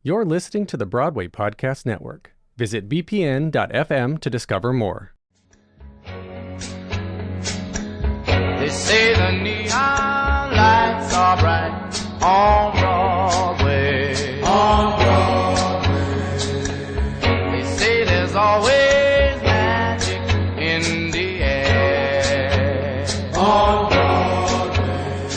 You're listening to the Broadway Podcast Network. Visit bpn.fm to discover more. They say the neon lights are bright on Broadway. On Broadway. They say there's always magic in the air. On Broadway.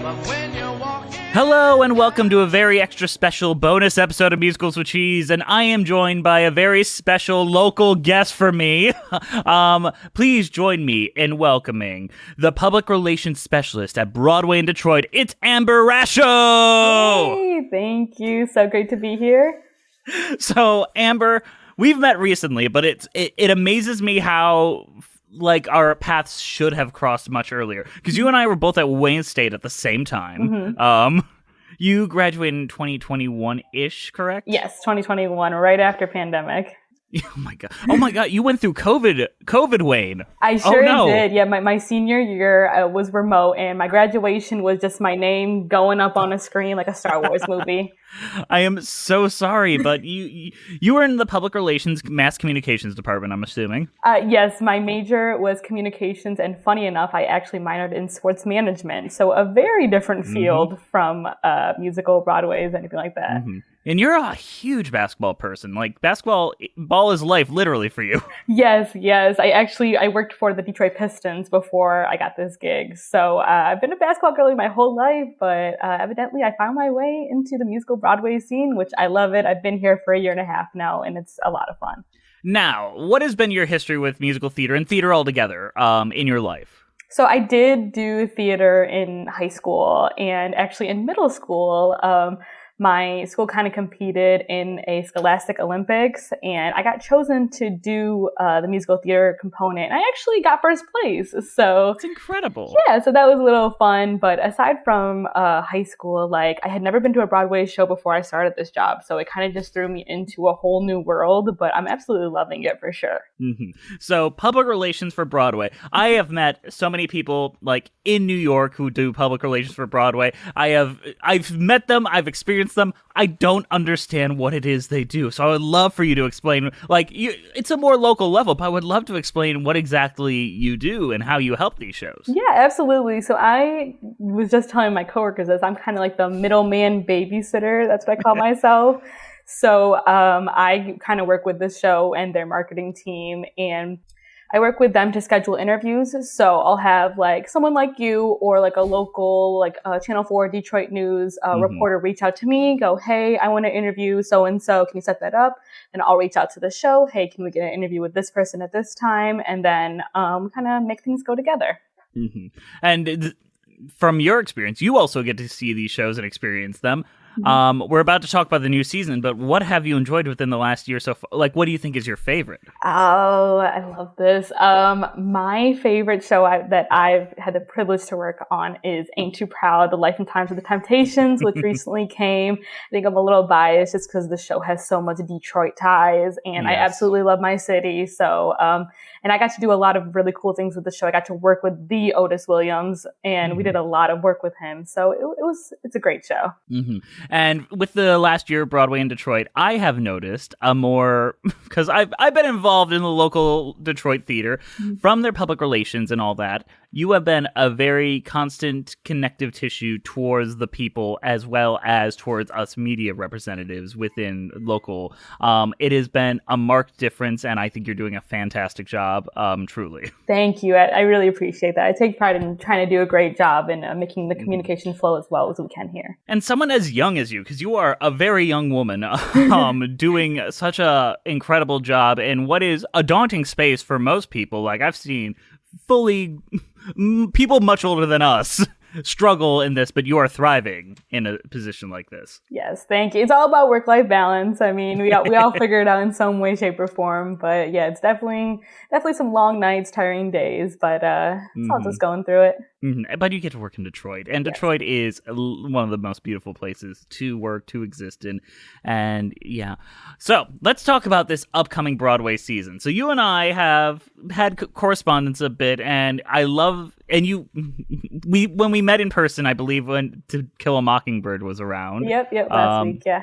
But when you're walking... Hello and welcome to a very extra special bonus episode of Musicals with Cheese, and I am joined by a very special local guest for me. Please join me in welcoming the public relations specialist at Broadway in Detroit. It's Amber Rasho! Hey, thank you. So great to be here. So, Amber, we've met recently, but it amazes me how our paths should have crossed much earlier. Because you and I were both at Wayne State at the same time. Mm-hmm. You graduated in 2021-ish, correct? Yes, 2021, right after pandemic. Oh my god, you went through COVID, Wayne. I sure no. did. Yeah, my senior year was remote, and my graduation was just my name going up on a screen like a Star Wars movie. I am so sorry, but you were in the public relations mass communications department, I'm assuming. Yes, my major was communications, and funny enough, I actually minored in sports management, so a very different field from musical, Broadways, anything like that. Mm-hmm. And you're a huge basketball person. Like, ball is life, literally, for you. Yes. I worked for the Detroit Pistons before I got this gig. So I've been a basketball girly my whole life, but evidently I found my way into the musical Broadway scene, which I love it. I've been here for a year and a half now, and it's a lot of fun. Now, what has been your history with musical theater and theater altogether in your life? So I did do theater in high school, and actually in middle school, my school kind of competed in a Scholastic Olympics, and I got chosen to do the musical theater component. I actually got first place, so it's incredible. Yeah, so that was a little fun. But aside from high school, I had never been to a Broadway show before I started this job, so it kind of just threw me into a whole new world. But I'm absolutely loving it for sure. Mm-hmm. So public relations for Broadway. I have met so many people in New York who do public relations for Broadway. I've met them. I've experienced them. I don't understand what it is they do. So I would love for you to explain, it's a more local level, but I would love to explain what exactly you do and how you help these shows. Yeah, absolutely. So I was just telling my coworkers this. I'm kind of like the middleman babysitter. That's what I call myself. So I kind of work with this show and their marketing team, and I work with them to schedule interviews. So I'll have someone like you or a local Channel 4 Detroit News reporter reach out to me, go, hey, I want to interview so-and-so. Can you set that up? And I'll reach out to the show. Hey, can we get an interview with this person at this time? And then kind of make things go together. Mm-hmm. And from your experience, you also get to see these shows and experience them. We're about to talk about the new season, but what have you enjoyed within the last year so far? What do you think is your favorite? Oh, I love this. My favorite show that I've had the privilege to work on is Ain't Too Proud, The Life and Times of the Temptations, which recently came. I think I'm a little biased just because the show has so much Detroit ties, and yes. I absolutely love my city. So, and I got to do a lot of really cool things with the show. I got to work with the Otis Williams, and we did a lot of work with him. So it's a great show. Mm-hmm. And with the last year of Broadway in Detroit, I have noticed a more, because I've been involved in the local Detroit theater from their public relations and all that. You have been a very constant connective tissue towards the people as well as towards us media representatives within local. It has been a marked difference, and I think you're doing a fantastic job, truly. Thank you. I really appreciate that. I take pride in trying to do a great job in making the communication flow as well as we can here. And someone as young as you, because you are a very young woman, doing such a incredible job in what is a daunting space for most people. I've seen people much older than us struggle in this, but you are thriving in a position like this. Yes, thank you. It's all about work-life balance. I mean, we all figure it out in some way, shape, or form. But yeah, it's definitely some long nights, tiring days. But it's all just going through it. Mm-hmm. But you get to work in Detroit, and Detroit is one of the most beautiful places to work, to exist in, and yeah. So let's talk about this upcoming Broadway season. So you and I have had correspondence a bit, and I love. And when we met in person, I believe when To Kill a Mockingbird was around. Yep, last week, yeah.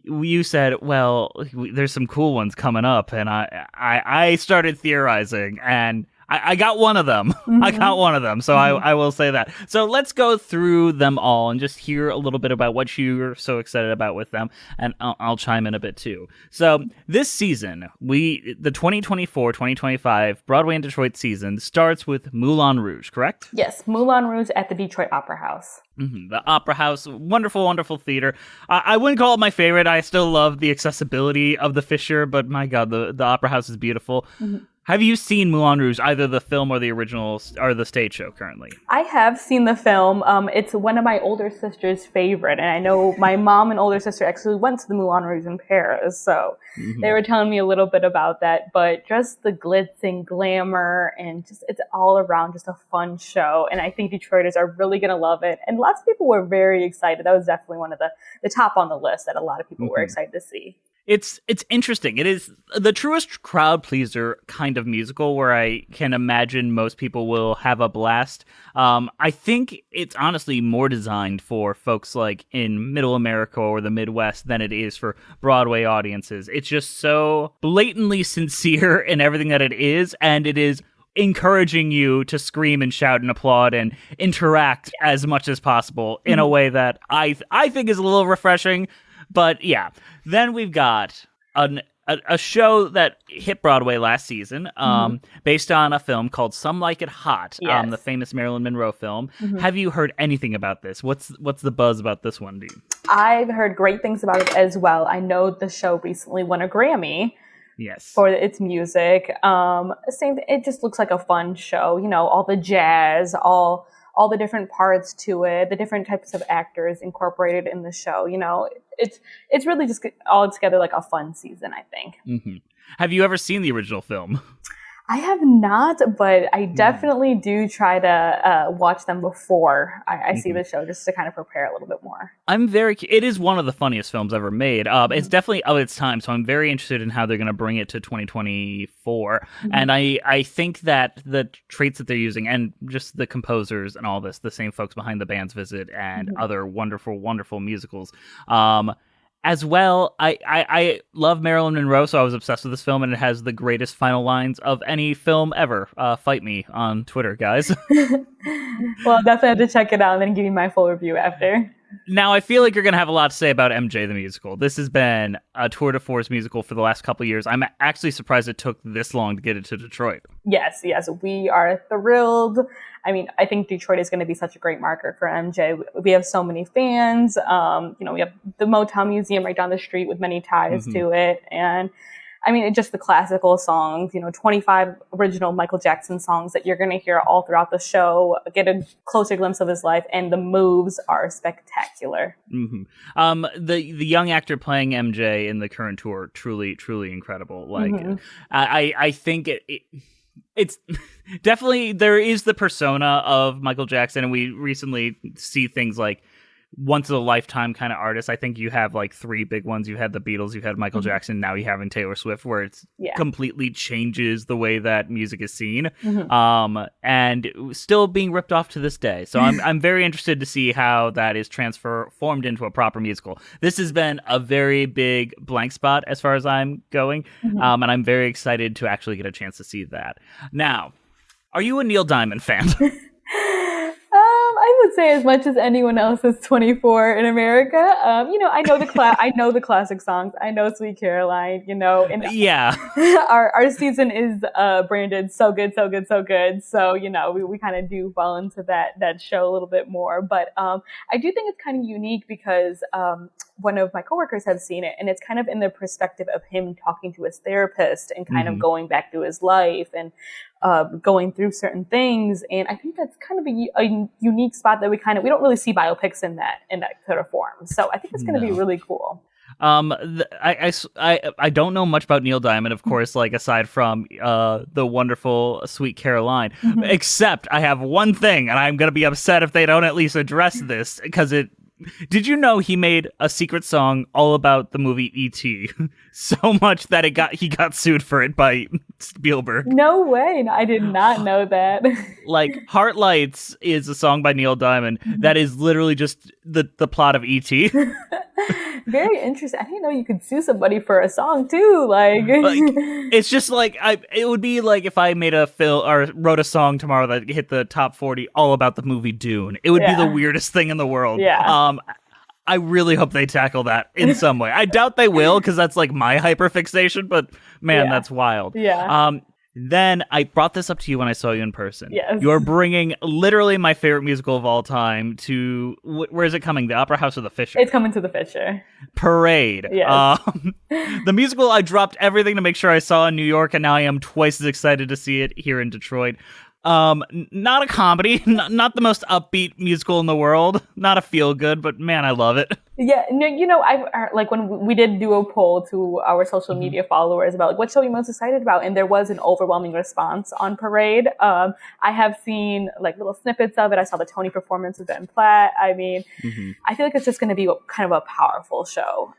you said, well, there's some cool ones coming up, and I started theorizing, and I got one of them. Mm-hmm. I got one of them, so I will say that. So let's go through them all and just hear a little bit about what you're so excited about with them, and I'll chime in a bit too. So this season, the 2024-2025 Broadway in Detroit season starts with Moulin Rouge, correct? Yes, Moulin Rouge at the Detroit Opera House. Mm-hmm. The Opera House, wonderful, wonderful theater. I wouldn't call it my favorite. I still love the accessibility of the Fisher, but my God, the Opera House is beautiful. Mm-hmm. Have you seen Moulin Rouge, either the film or the original, or the stage show currently? I have seen the film. It's one of my older sister's favorite, and I know my mom and older sister actually went to the Moulin Rouge in Paris, so they were telling me a little bit about that. But just the glitz and glamour, and just it's all around just a fun show, and I think Detroiters are really going to love it. And lots of people were very excited. That was definitely one of the top on the list that a lot of people were excited to see. It's interesting. It is the truest crowd pleaser kind of musical where I can imagine most people will have a blast. I think it's honestly more designed for folks like in Middle America or the Midwest than it is for Broadway audiences. It's just so blatantly sincere in everything that it is, and it is encouraging you to scream and shout and applaud and interact as much as possible in a way that I think is a little refreshing. But yeah, then we've got a show that hit Broadway last season, based on a film called Some Like It Hot, the famous Marilyn Monroe film. Have you heard anything about this? What's the buzz about this one, Dean? I've heard great things about it as well. I know the show recently won a Grammy. Yes. For its music. It just looks like a fun show. You know, all the jazz, all the different parts to it, the different types of actors incorporated in the show. You know, it's really just all together like a fun season, I think. Mm-hmm. Have you ever seen the original film? I have not, but I definitely do try to watch them before I see the show, just to kind of prepare a little bit more. It is one of the funniest films ever made. It's definitely of its time, so I'm very interested in how they're going to bring it to 2024. And I think that the traits that they're using, and just the composers and all this, the same folks behind The Band's Visit and other wonderful, wonderful musicals, as well, I love Marilyn Monroe, so I was obsessed with this film, and it has the greatest final lines of any film ever. Fight me on Twitter, guys. Well, definitely have to check it out and then give you my full review after. Now, I feel like you're going to have a lot to say about MJ the musical. This has been a tour de force musical for the last couple of years. I'm actually surprised it took this long to get it to Detroit. Yes, we are thrilled. I mean, I think Detroit is going to be such a great market for MJ. We have so many fans. We have the Motown Museum right down the street with many ties to it. And I mean, just the classical songs, 25 original Michael Jackson songs that you're going to hear all throughout the show, get a closer glimpse of his life, and the moves are spectacular. The young actor playing MJ in the current tour, truly, truly incredible. Like, I think it's definitely, there is the persona of Michael Jackson, and we recently see things like once in a lifetime kind of artist. I think you have like three big ones. You had the Beatles, you had Michael Jackson, now you have in Taylor Swift, where it's completely changes the way that music is seen, and still being ripped off to this day. So I'm very interested to see how that is transformed into a proper musical. This has been a very big blank spot as far as I'm going, and I'm very excited to actually get a chance to see that. Now, are you a Neil Diamond fan? I would say as much as anyone else is 24 in America. I know the classic songs. I know Sweet Caroline. And our season is branded so good, so good, so good. So we kind of do fall into that show a little bit more. But I do think it's kind of unique because one of my coworkers have seen it, and it's kind of in the perspective of him talking to his therapist and kind of going back through his life and going through certain things. And I think that's kind of a unique spot that we don't really see biopics in that sort of form. So I think it's going to be really cool. I don't know much about Neil Diamond, of course, like aside from the wonderful Sweet Caroline, except I have one thing, and I'm going to be upset if they don't at least address this, because did you know he made a secret song all about the movie E.T. so much that he got sued for it by Spielberg? No way. No, I did not know that. Like, Heart Lights is a song by Neil Diamond that is literally just the plot of E.T. Very interesting. I didn't know you could sue somebody for a song too. Like it's just like it would be like if I made a film or wrote a song tomorrow that hit the top 40 all about the movie Dune. It would be the weirdest thing in the world. Yeah. I really hope they tackle that in some way. I doubt they will because that's like my hyperfixation, but man, that's wild. Yeah. Then I brought this up to you when I saw you in person. Yes. You're bringing literally my favorite musical of all time to, where is it coming? The Opera House or the Fisher? It's coming to the Fisher. Parade. Yes. The musical, I dropped everything to make sure I saw in New York, and now I am twice as excited to see it here in Detroit. Not a comedy, not the most upbeat musical in the world, not a feel good, but man, I love it. Yeah, no, you know, I like when we did do a poll to our social media followers about like what show you're most excited about, and there was an overwhelming response on Parade. I have seen like little snippets of it. I saw the Tony performance with Ben Platt. I mean, I feel like it's just going to be kind of a powerful show.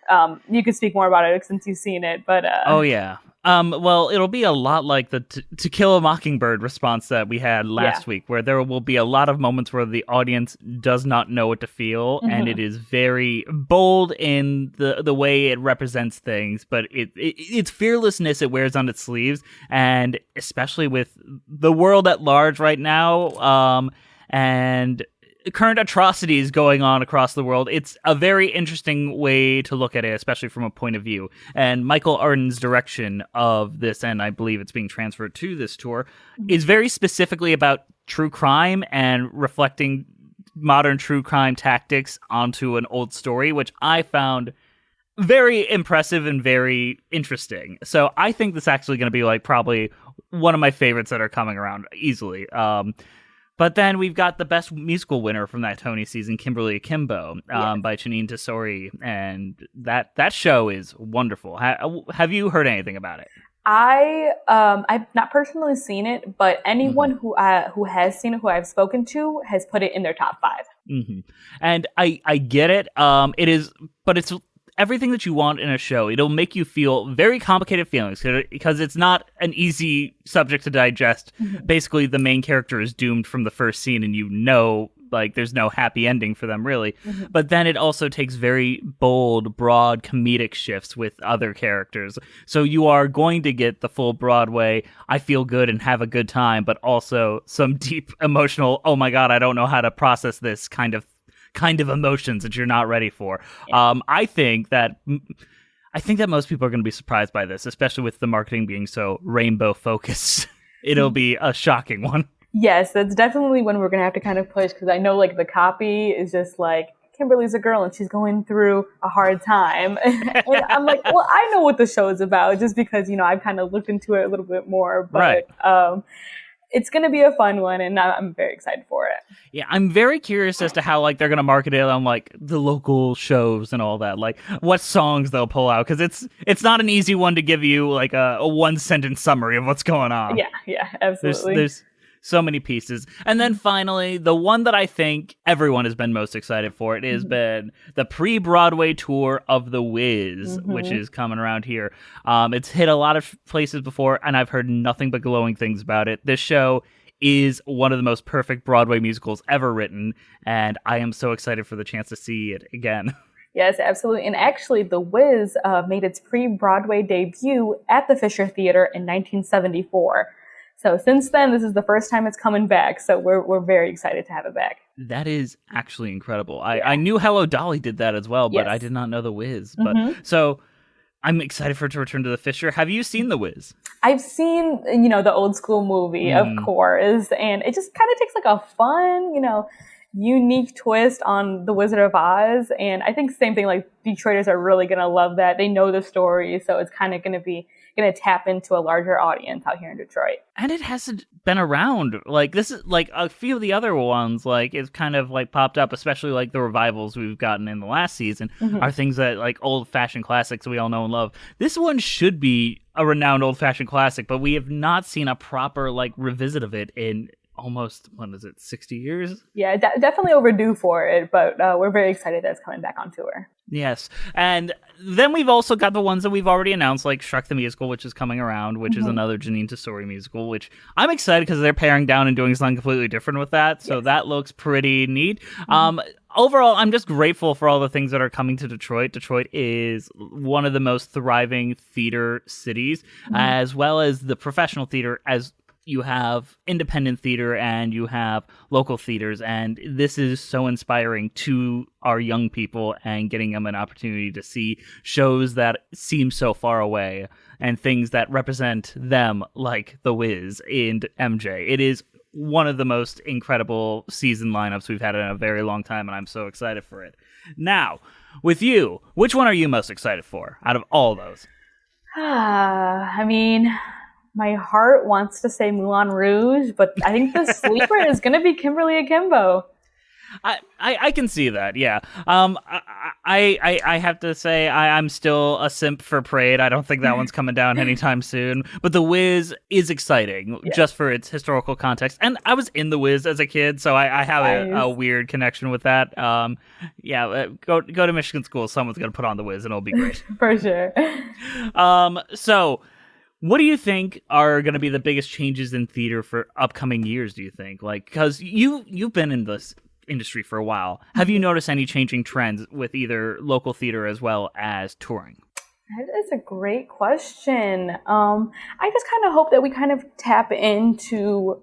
You could speak more about it since you've seen it, but oh yeah. Well, it'll be a lot like the To Kill a Mockingbird response that we had last week, where there will be a lot of moments where the audience does not know what to feel, and it is very bold in the way it represents things, but its fearlessness it wears on its sleeves, and especially with the world at large right now, and current atrocities going on across the world, it's a very interesting way to look at it, especially from a point of view. And Michael Arden's direction of this, and I believe it's being transferred to this tour, is very specifically about true crime and reflecting modern true crime tactics onto an old story, which I found very impressive and very interesting. So I think this is actually going to be like probably one of my favorites that are coming around easily. But then we've got the best musical winner from that Tony season, Kimberly Akimbo, by Chanine Tesori, and that show is wonderful. Have you heard anything about it? I've not personally seen it, but anyone who has seen it, who I've spoken to, has put it in their top 5. And I get it. It is, but it's everything that you want in a show. It'll make you feel very complicated feelings because it's not an easy subject to digest. Basically, the main character is doomed from the first scene, and you know, like, there's no happy ending for them, really. But then it also takes very bold, broad comedic shifts with other characters. So you are going to get the full Broadway, I feel good and have a good time, but also some deep emotional, oh my God, I don't know how to process this kind of emotions that you're not ready for. I think that most people are going to be surprised by this, especially with the marketing being so rainbow focused. It'll be a shocking one. Yes, that's definitely when we're going to have to kind of push, because I know like the copy is just like, Kimberly's a girl and she's going through a hard time. And I'm like, well, I know what the show is about just because, you know, I've kind of looked into it a little bit more. But it's going to be a fun one, and I'm very excited for it. Yeah, I'm very curious as to how like they're going to market it on like the local shows and all that, like what songs they'll pull out, because it's not an easy one to give you like a one sentence summary of what's going on. Yeah, absolutely. There's so many pieces. And then finally, the one that I think everyone has been most excited for, it has been the pre-Broadway tour of The Wiz, which is coming around here. It's hit a lot of places before, and I've heard nothing but glowing things about it. This show is one of the most perfect Broadway musicals ever written, and I am so excited for the chance to see it again. Yes, absolutely. And actually, The Wiz made its pre-Broadway debut at the Fisher Theater in 1974. So since then, this is the first time it's coming back. So we're very excited to have it back. That is actually incredible. I knew Hello Dolly did that as well, but I did not know The Wiz. But so I'm excited for it to return to the Fisher. Have you seen The Wiz? I've seen, you know, the old school movie, of course, and it just kind of takes like a fun, you know, unique twist on The Wizard of Oz. And I think same thing, like Detroiters are really going to love that. They know the story, so it's kind of going to tap into a larger audience out here in Detroit. And it hasn't been around. Like, this is like a few of the other ones, like, it's kind of like popped up, especially like the revivals we've gotten in the last season are things that like old fashioned classics we all know and love. This one should be a renowned old fashioned classic, but we have not seen a proper like revisit of it in almost, 60 years? Yeah, definitely overdue for it, but we're very excited that it's coming back on tour. Yes, and then we've also got the ones that we've already announced, like Shrek the Musical, which is coming around, which is another Janine Tesori musical, which I'm excited because they're paring down and doing something completely different with that. So that looks pretty neat. Overall, I'm just grateful for all the things that are coming to Detroit. Detroit is one of the most thriving theater cities, as well as the professional theater, as you have independent theater and you have local theaters. And this is so inspiring to our young people and getting them an opportunity to see shows that seem so far away and things that represent them, like The Wiz and MJ. It is one of the most incredible season lineups we've had in a very long time, and I'm so excited for it. Now, with you, which one are you most excited for out of all those? I mean, my heart wants to say Moulin Rouge, but I think the sleeper is going to be Kimberly Akimbo. I can see that, yeah. I have to say I'm still a simp for Parade. I don't think that one's coming down anytime soon. But The Wiz is exciting just for its historical context. And I was in The Wiz as a kid, so I have a weird connection with that. Go to Michigan School. Someone's going to put on The Wiz, and it'll be great. For sure. So what do you think are going to be the biggest changes in theater for upcoming years, do you think? Like, because you've been in this industry for a while. Have you noticed any changing trends with either local theater as well as touring? That is a great question. I just kind of hope that we kind of tap into,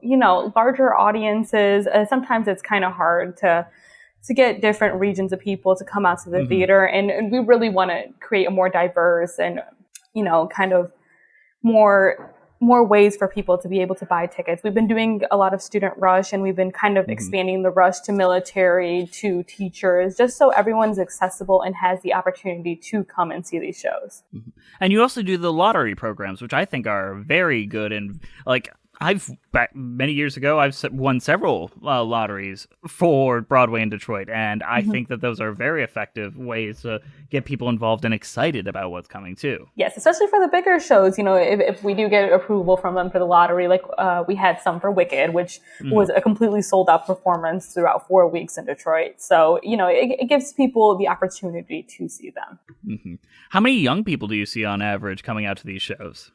larger audiences. Sometimes it's kind of hard to get different regions of people to come out to the theater. And we really want to create a more diverse and, kind of more ways for people to be able to buy tickets. We've been doing a lot of student rush, and we've been kind of expanding the rush to military, to teachers, just so everyone's accessible and has the opportunity to come and see these shows. And you also do the lottery programs, which I think are very good. And back many years ago, I've won several lotteries for Broadway in Detroit, and I think that those are very effective ways to get people involved and excited about what's coming too. Yes, especially for the bigger shows. If we do get approval from them for the lottery, like we had some for Wicked, which was a completely sold out performance throughout 4 weeks in Detroit. So it gives people the opportunity to see them. How many young people do you see on average coming out to these shows?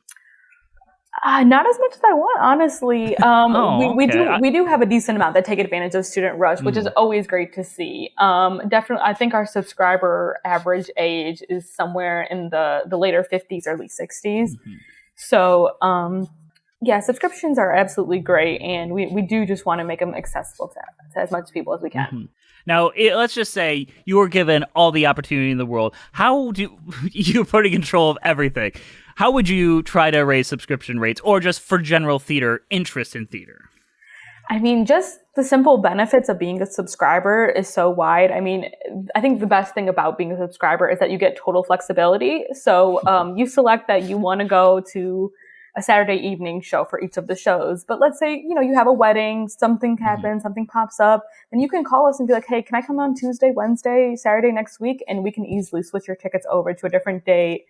Not as much as I want, honestly. Okay. We do have a decent amount that take advantage of student rush, which is always great to see. Definitely, I think our subscriber average age is somewhere in the later 50s, early 60s. So, subscriptions are absolutely great, and we do just want to make them accessible to as much people as we can. Now, let's just say you were given all the opportunity in the world. How do you're put in control of everything? How would you try to raise subscription rates, or just for general theater interest in theater? I mean, just the simple benefits of being a subscriber is so wide. I mean, I think the best thing about being a subscriber is that you get total flexibility. So you select that you want to go to a Saturday evening show for each of the shows. But let's say, you have a wedding, something happens, something pops up, then you can call us and be like, hey, can I come on Tuesday, Wednesday, Saturday next week? And we can easily switch your tickets over to a different date.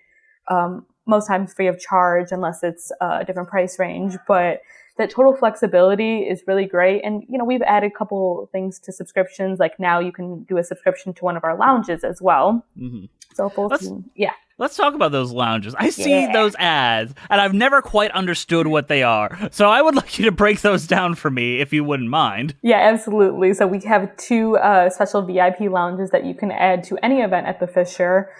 Most times free of charge, unless it's a different price range. But that total flexibility is really great. And, we've added a couple things to subscriptions. Like now you can do a subscription to one of our lounges as well. So Let's talk about those lounges. I see those ads, and I've never quite understood what they are. So I would like you to break those down for me, if you wouldn't mind. Yeah, absolutely. So we have 2 special VIP lounges that you can add to any event at the Fisher.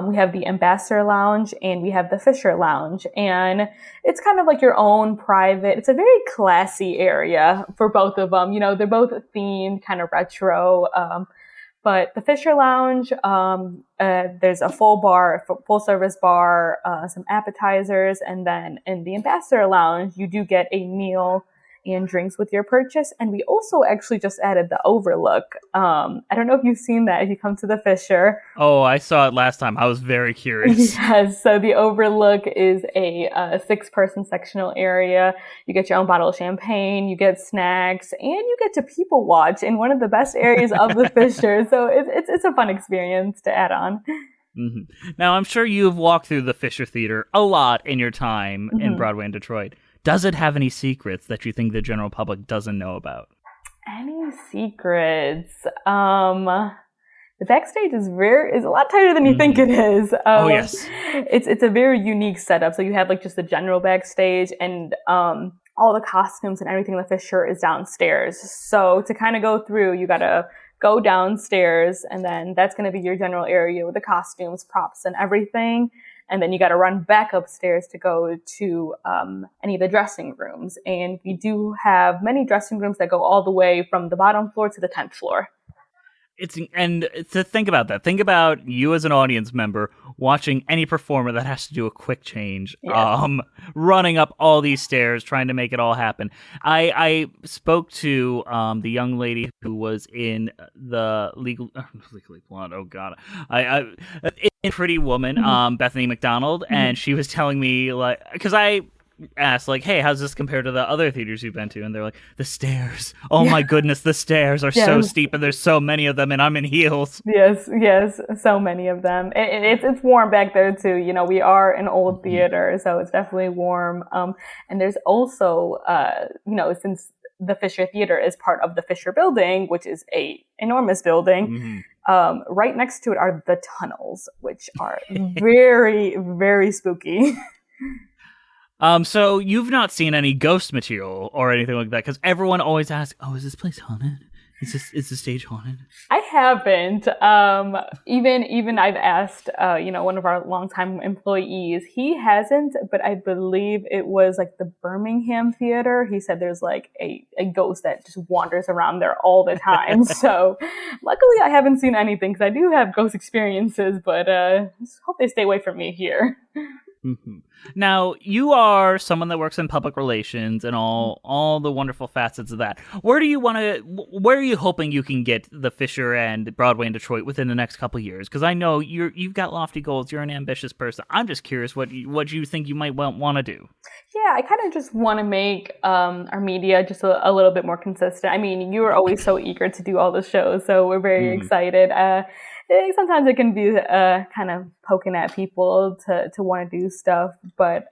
We have the Ambassador Lounge and we have the Fisher Lounge. And it's kind of like your own private, it's a very classy area for both of them. They're both themed, kind of retro. But the Fisher Lounge, there's a full service bar, some appetizers. And then in the Ambassador Lounge, you do get a meal and drinks with your purchase. And we also actually just added the Overlook. I don't know if you've seen that if you come to the Fisher. Oh, I saw it last time. I was very curious. Yes. So the Overlook is a 6-person sectional area. You get your own bottle of champagne, you get snacks, and you get to people watch in one of the best areas of the Fisher. So it's a fun experience to add on. Now, I'm sure you've walked through the Fisher Theater a lot in your time in Broadway in Detroit. Does it have any secrets that you think the general public doesn't know about? Any secrets? The backstage is a lot tighter than you think it is. Oh yes, it's a very unique setup. So you have like just the general backstage, and all the costumes and everything in the Fisher is downstairs. So to kind of go through, you gotta go downstairs, and then that's gonna be your general area with the costumes, props, and everything. And then you got to run back upstairs to go to any of the dressing rooms. And we do have many dressing rooms that go all the way from the bottom floor to the 10th floor. And to think about that, think about you as an audience member watching any performer that has to do a quick change, running up all these stairs, trying to make it all happen. I spoke to the young lady who was in the Legally Blonde. Oh God, in Pretty Woman, Bethany McDonald, and she was telling me like, because I asked like, hey, how's this compared to the other theaters you've been to? And they're like, the stairs, oh my goodness, the stairs are so steep, and there's so many of them, and I'm in heels. Yes, so many of them. It's warm back there too. You know, we are an old theater, so it's definitely warm. And there's also since the Fisher Theater is part of the Fisher Building, which is a enormous building, right next to it are the tunnels, which are very, very spooky. So you've not seen any ghost material or anything like that, because everyone always asks, "Oh, is this place haunted? Is the stage haunted?" I haven't. Even I've asked, one of our longtime employees. He hasn't, but I believe it was like the Birmingham Theater. He said there's like a ghost that just wanders around there all the time. So luckily, I haven't seen anything because I do have ghost experiences, but just hope they stay away from me here. Now, you are someone that works in public relations and all the wonderful facets of that. Where are you hoping you can get the Fisher and Broadway in Detroit within the next couple of years? Because I know you've got lofty goals. You're an ambitious person. I'm just curious what you think you might want to do. Yeah, I kind of just want to make our media just a little bit more consistent. I mean, you were always so eager to do all the shows, so we're very excited. Sometimes it can be kind of poking at people to want to do stuff, but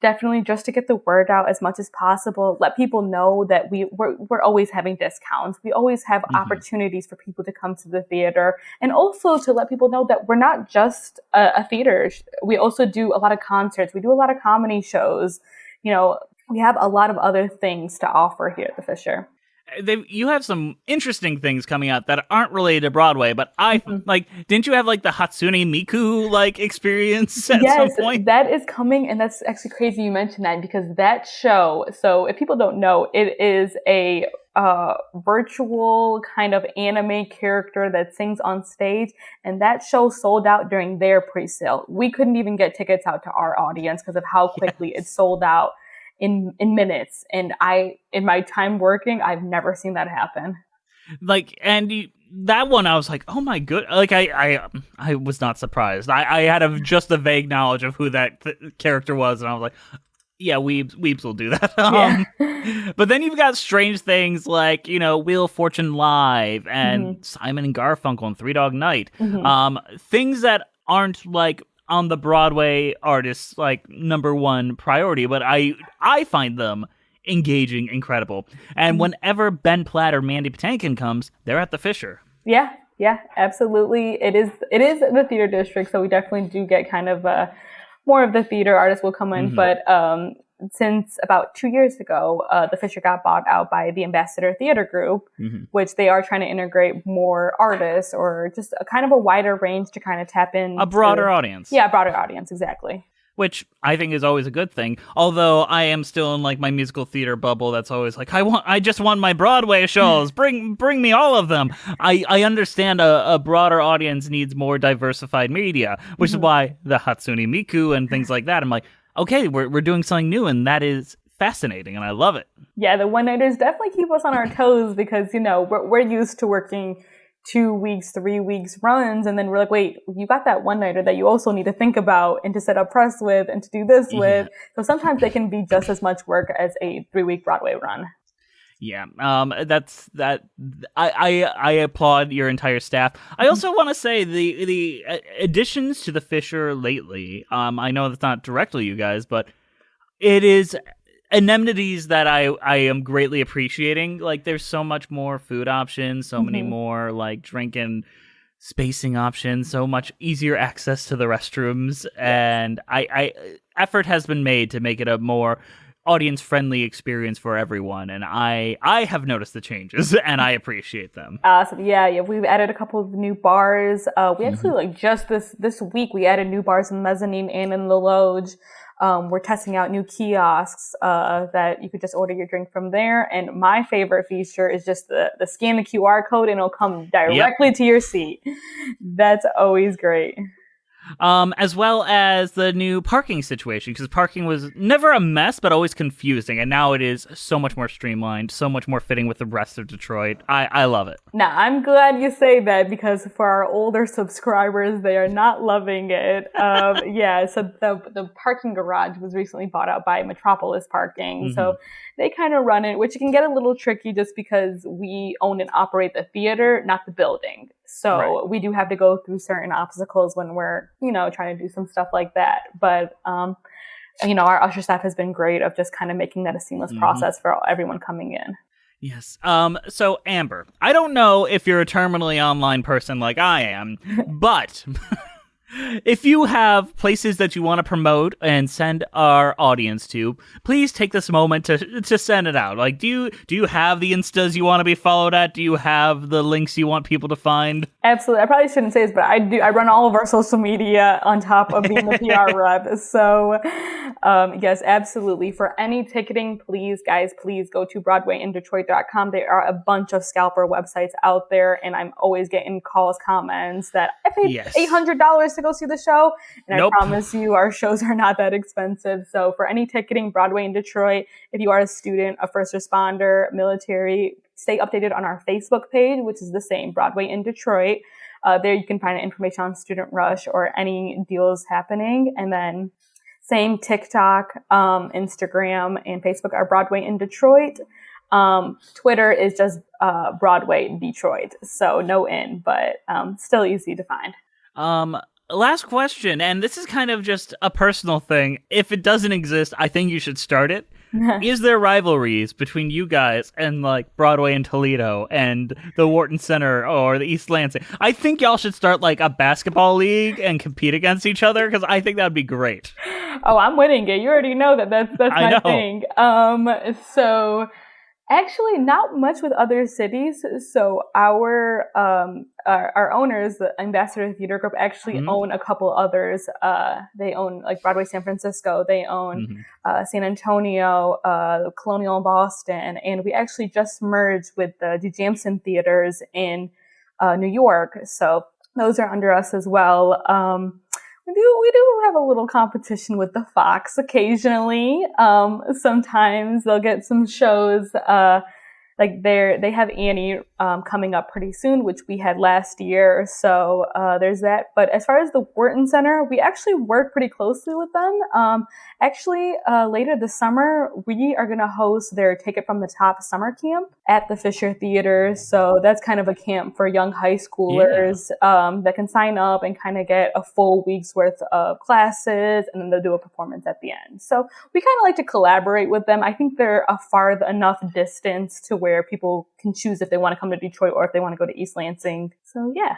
definitely just to get the word out as much as possible. Let people know that we're always having discounts. We always have opportunities for people to come to the theater, and also to let people know that we're not just a theater. We also do a lot of concerts. We do a lot of comedy shows. You know, we have a lot of other things to offer here at the Fisher. You have some interesting things coming out that aren't related to Broadway, but didn't you have like the Hatsune Miku like experience at some point? Yes, that is coming, and that's actually crazy you mentioned that, because that show, so if people don't know, it is a virtual kind of anime character that sings on stage, and that show sold out during their pre-sale. We couldn't even get tickets out to our audience because of how quickly it sold out. In minutes, and in my time working, I've never seen that happen. Like, and that one, I was like, oh my good, like I was not surprised. I had just a vague knowledge of who that character was, and I was like, yeah, weebs will do that. But then you've got strange things like, Wheel of Fortune Live and Simon and Garfunkel and Three Dog Night, things that aren't like on the Broadway artists like number one priority, but I find them engaging, incredible. And whenever Ben Platt or Mandy Patinkin comes, they're at the Fisher. Yeah, absolutely. It is the theater district, so we definitely do get kind of more of the theater artists will come in, but since about 2 years ago, the Fisher got bought out by the Ambassador Theater Group, which they are trying to integrate more artists or just a kind of a wider range to kind of tap in. A broader audience. Yeah, a broader audience, exactly. Which I think is always a good thing. Although I am still in like my musical theater bubble that's always like, I just want my Broadway shows. Bring me all of them. I understand a broader audience needs more diversified media, which is why the Hatsune Miku and things like that. I'm like, okay, we're doing something new, and that is fascinating, and I love it. Yeah, the one-nighters definitely keep us on our toes because, we're used to working 2 weeks, 3 weeks runs, and then we're like, wait, you got that one-nighter that you also need to think about and to set up press with and to do this with. So sometimes they can be just as much work as a 3-week Broadway run. Yeah, that's that. I applaud your entire staff. I also want to say the additions to the Fisher lately. I know that's not directly you guys, but it is amenities that I am greatly appreciating. Like, there's so much more food options, so many more like drink and spacing options, so much easier access to the restrooms, and I effort has been made to make it a more audience-friendly experience for everyone, and I have noticed the changes, and I appreciate them. Awesome. Yeah. We've added a couple of new bars. We actually, like, just this week, we added new bars in the mezzanine and in the loge. We're testing out new kiosks that you could just order your drink from there. And my favorite feature is just the scan the QR code and it'll come directly to your seat. That's always great. As well as the new parking situation, because parking was never a mess, but always confusing, and now it is so much more streamlined, so much more fitting with the rest of Detroit. I love it. Now, I'm glad you say that, because for our older subscribers, they are not loving it. So the parking garage was recently bought out by Metropolis Parking, so they kind of run it, which can get a little tricky just because we own and operate the theater, not the building. So we do have to go through certain obstacles when we're, trying to do some stuff like that. But, our usher staff has been great of just kind of making that a seamless process for everyone coming in. Yes. So Amber, I don't know if you're a terminally online person like I am, but if you have places that you want to promote and send our audience to, please take this moment to send it out. Like, do you have the Instas you want to be followed at? Do you have the links you want people to find? Absolutely. I probably shouldn't say this, but I do. I run all of our social media on top of being the PR rep. So, yes, absolutely. For any ticketing, please go to BroadwayInDetroit.com. There are a bunch of scalper websites out there, and I'm always getting calls, comments that I paid $800 to go see the show, and I promise you our shows are not that expensive. So for any ticketing, Broadway in Detroit, if you are a student, a first responder, military, stay updated on our Facebook page, which is the same, Broadway in Detroit. There you can find information on Student Rush or any deals happening. And then same TikTok, Instagram, and Facebook are Broadway in Detroit. Twitter is just Broadway Detroit, so no N, but still easy to find. Last question, and this is kind of just a personal thing. If it doesn't exist, I think you should start it. Is there rivalries between you guys and like Broadway in Toledo and the Wharton Center or the East Lansing? I think y'all should start like a basketball league and compete against each other, because I think that'd be great. Oh, I'm winning it. You already know that's my thing. So actually, not much with other cities. So our owners, the Ambassador Theater Group, actually own a couple others. They own like Broadway San Francisco. They own San Antonio, Colonial in Boston, and we actually just merged with the Jamson Theaters in New York. So those are under us as well. We do have a little competition with the Fox occasionally. Sometimes they'll get some shows, like they have Annie coming up pretty soon, which we had last year. So there's that. But as far as the Wharton Center, we actually work pretty closely with them. Later this summer, we are going to host their Take It From the Top summer camp at the Fisher Theater. So that's kind of a camp for young high schoolers that can sign up and kind of get a full week's worth of classes, and then they'll do a performance at the end. So we kind of like to collaborate with them. I think they're a far enough distance to where people can choose if they want to come to Detroit or if they want to go to East Lansing. So yeah.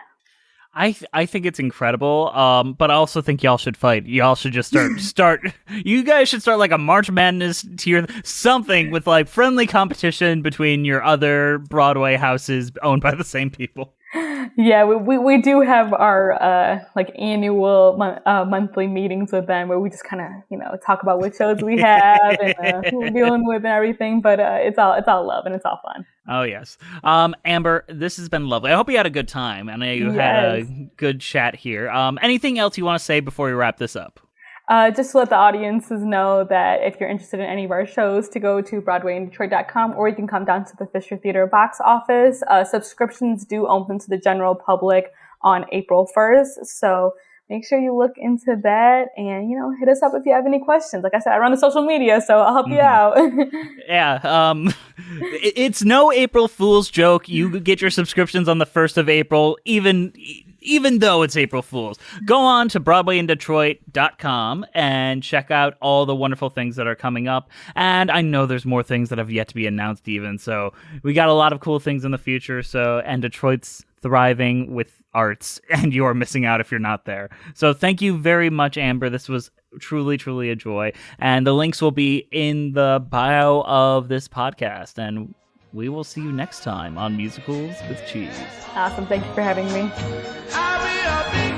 I think it's incredible, but I also think y'all should fight. Y'all should just start. You guys should start like a March Madness tier, something with like friendly competition between your other Broadway houses owned by the same people. Yeah, we do have our like annual monthly meetings with them where we just kind of talk about what shows we have and who we're dealing with and everything. But it's all love and it's all fun. Oh yes, Amber, this has been lovely. I hope you had a good time. I know you had a good chat here. Anything else you want to say before we wrap this up? Just to let the audiences know that if you're interested in any of our shows, to go to BroadwayInDetroit.com, or you can come down to the Fisher Theater box office. Subscriptions do open to the general public on April 1st, so make sure you look into that and, hit us up if you have any questions. Like I said, I run the social media, so I'll help you out. Yeah, it's no April Fool's joke. You get your subscriptions on the 1st of April, even though it's April Fool's. Go on to BroadwayInDetroit.com and check out all the wonderful things that are coming up. And I know there's more things that have yet to be announced even, so we got a lot of cool things in the future. So, and Detroit's thriving with arts, and you are missing out if you're not there. So thank you very much, Amber. This was truly, truly a joy. And the links will be in the bio of this podcast. And we will see you next time on Musicals with Cheese. Awesome. Thank you for having me. I'll be a big